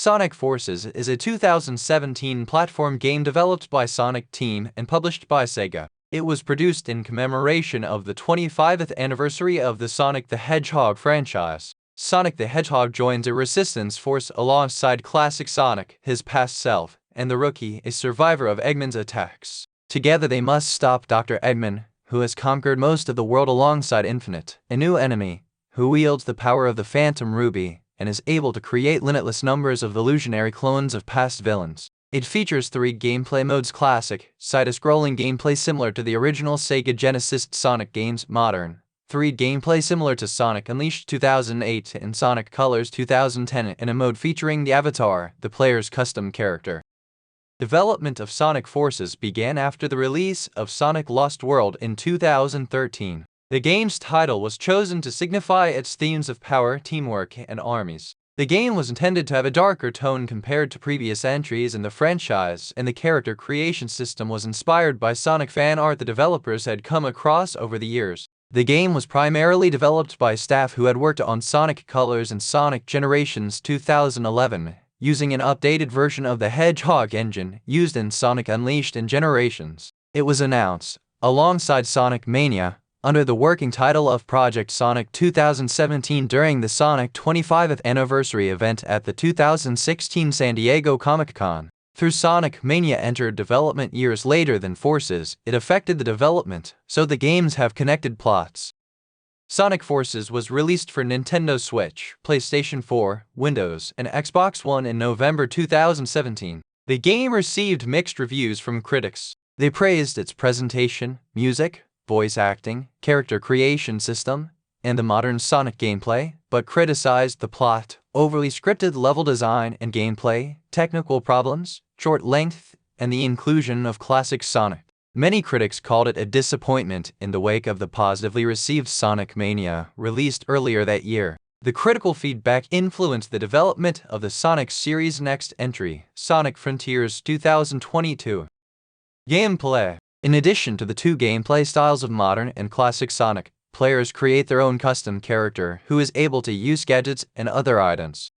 Sonic Forces is a 2017 platform game developed by Sonic Team and published by Sega. It was produced in commemoration of the 25th anniversary of the Sonic the Hedgehog franchise. Sonic the Hedgehog joins a resistance force alongside classic Sonic, his past self, and the Rookie, a survivor of Eggman's attacks. Together they must stop Dr. Eggman, who has conquered most of the world alongside Infinite, a new enemy, who wields the power of the Phantom Ruby and is able to create limitless numbers of illusionary clones of past villains. It features 3 gameplay modes: classic, side-scrolling gameplay similar to the original Sega Genesis Sonic games, modern, 3 gameplay similar to Sonic Unleashed 2008 and Sonic Colors 2010, and a mode featuring the Avatar, the player's custom character. Development of Sonic Forces began after the release of Sonic Lost World in 2013. The game's title was chosen to signify its themes of power, teamwork, and armies. The game was intended to have a darker tone compared to previous entries in the franchise, and the character creation system was inspired by Sonic fan art the developers had come across over the years. The game was primarily developed by staff who had worked on Sonic Colors and Sonic Generations 2011, using an updated version of the Hedgehog engine used in Sonic Unleashed and Generations. It was announced, alongside Sonic Mania, under the working title of Project Sonic 2017 during the Sonic 25th anniversary event at the 2016 San Diego Comic-Con. Through Sonic Mania entered development years later than Forces, it affected the development, so the games have connected plots. Sonic Forces was released for Nintendo Switch, PlayStation 4, Windows, and Xbox One in November 2017. The game received mixed reviews from critics. They praised its presentation, music, voice acting, character creation system, and the modern Sonic gameplay, but criticized the plot, overly scripted level design and gameplay, technical problems, short length, and the inclusion of classic Sonic. Many critics called it a disappointment in the wake of the positively received Sonic Mania, released earlier that year. The critical feedback influenced the development of the Sonic series' next entry, Sonic Frontiers 2022. Gameplay. In addition to the 2 gameplay styles of modern and classic Sonic, players create their own custom character who is able to use gadgets and other items.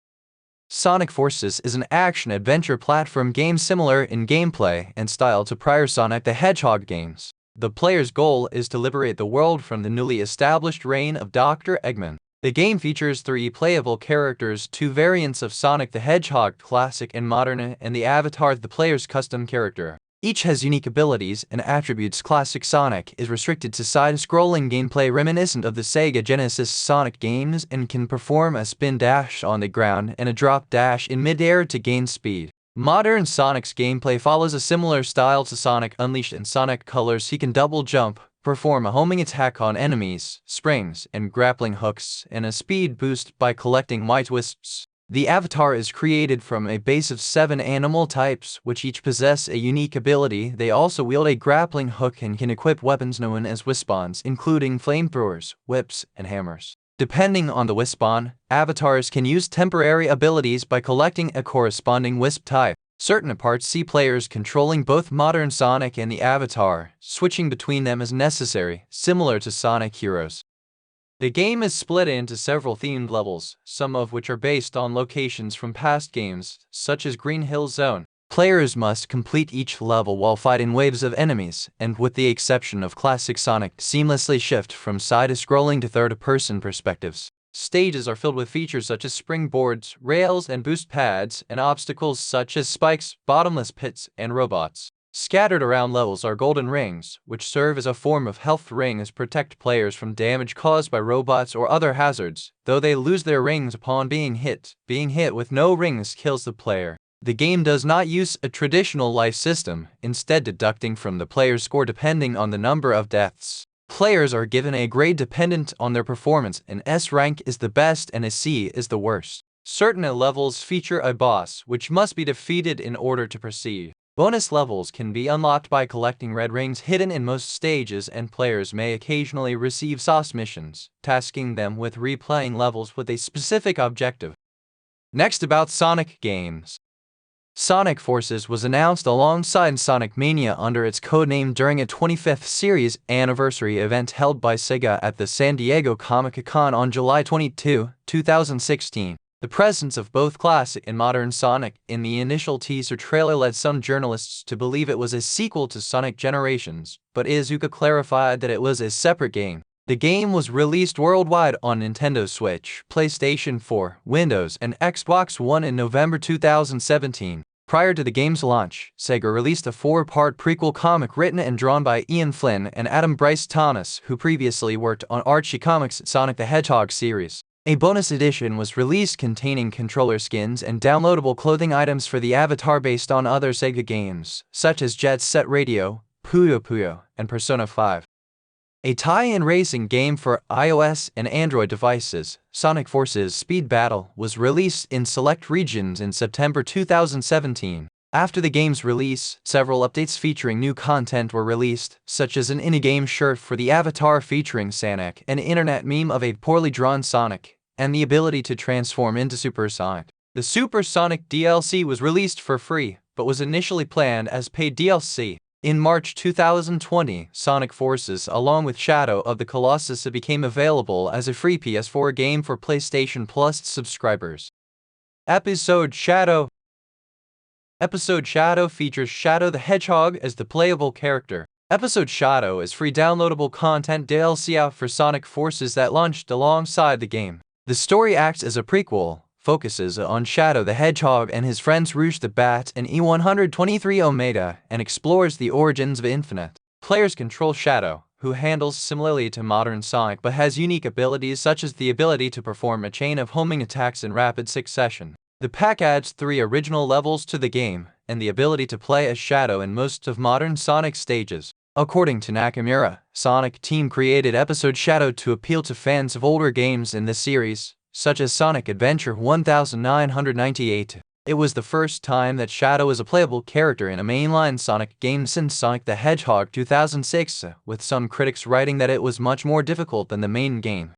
Sonic Forces is an action-adventure platform game similar in gameplay and style to prior Sonic the Hedgehog games. The player's goal is to liberate the world from the newly established reign of Dr. Eggman. The game features 3 playable characters, 2 variants of Sonic the Hedgehog, classic and modern, and the Avatar, the player's custom character. Each has unique abilities and attributes. Classic Sonic is restricted to side-scrolling gameplay reminiscent of the Sega Genesis Sonic games and can perform a spin dash on the ground and a drop dash in mid-air to gain speed. Modern Sonic's gameplay follows a similar style to Sonic Unleashed and Sonic Colors. He can double jump, perform a homing attack on enemies, springs, and grappling hooks, and a speed boost by collecting white wisps. The Avatar is created from a base of 7 animal types, which each possess a unique ability. They also wield a grappling hook and can equip weapons known as Wispons, including flamethrowers, whips, and hammers. Depending on the Wispon, avatars can use temporary abilities by collecting a corresponding Wisp type. Certain parts see players controlling both modern Sonic and the Avatar, switching between them as necessary, similar to Sonic Heroes. The game is split into several themed levels, some of which are based on locations from past games, such as Green Hill Zone. Players must complete each level while fighting waves of enemies, and with the exception of classic Sonic, seamlessly shift from side-scrolling to third-person perspectives. Stages are filled with features such as springboards, rails, and boost pads, and obstacles such as spikes, bottomless pits, and robots. Scattered around levels are golden rings, which serve as a form of health rings protect players from damage caused by robots or other hazards, though they lose their rings upon being hit. Being hit with no rings kills the player. The game does not use a traditional life system, instead deducting from the player's score depending on the number of deaths. Players are given a grade dependent on their performance. An S rank is the best and a C is the worst. Certain levels feature a boss, which must be defeated in order to proceed. Bonus levels can be unlocked by collecting red rings hidden in most stages, and players may occasionally receive sauce missions, tasking them with replaying levels with a specific objective. Next, about Sonic games. Sonic Forces was announced alongside Sonic Mania under its codename during a 25th series anniversary event held by Sega at the San Diego Comic-Con on July 22, 2016. The presence of both classic and modern Sonic in the initial teaser trailer led some journalists to believe it was a sequel to Sonic Generations, but Iizuka clarified that it was a separate game. The game was released worldwide on Nintendo Switch, PlayStation 4, Windows, and Xbox One in November 2017. Prior to the game's launch, Sega released a 4-part prequel comic written and drawn by Ian Flynn and Adam Bryce Thomas, who previously worked on Archie Comics' Sonic the Hedgehog series. A bonus edition was released containing controller skins and downloadable clothing items for the avatar based on other Sega games, such as Jet Set Radio, Puyo Puyo, and Persona 5. A tie-in racing game for iOS and Android devices, Sonic Forces Speed Battle, was released in select regions in September 2017. After the game's release, several updates featuring new content were released, such as an in-game shirt for the avatar featuring Sonic, an internet meme of a poorly drawn Sonic, and the ability to transform into Super Sonic. The Super Sonic DLC was released for free, but was initially planned as paid DLC. In March 2020, Sonic Forces, along with Shadow of the Colossus, became available as a free PS4 game for PlayStation Plus subscribers. Episode Shadow features Shadow the Hedgehog as the playable character. Episode Shadow is free downloadable content DLC out for Sonic Forces that launched alongside the game. The story acts as a prequel, focuses on Shadow the Hedgehog and his friends Rouge the Bat and E123 Omega, and explores the origins of Infinite. Players control Shadow, who handles similarly to modern Sonic but has unique abilities such as the ability to perform a chain of homing attacks in rapid succession. The pack adds 3 original levels to the game, and the ability to play as Shadow in most of modern Sonic stages. According to Nakamura, Sonic Team created Episode Shadow to appeal to fans of older games in the series, such as Sonic Adventure 1998. It was the first time that Shadow is a playable character in a mainline Sonic game since Sonic the Hedgehog 2006, with some critics writing that it was much more difficult than the main game.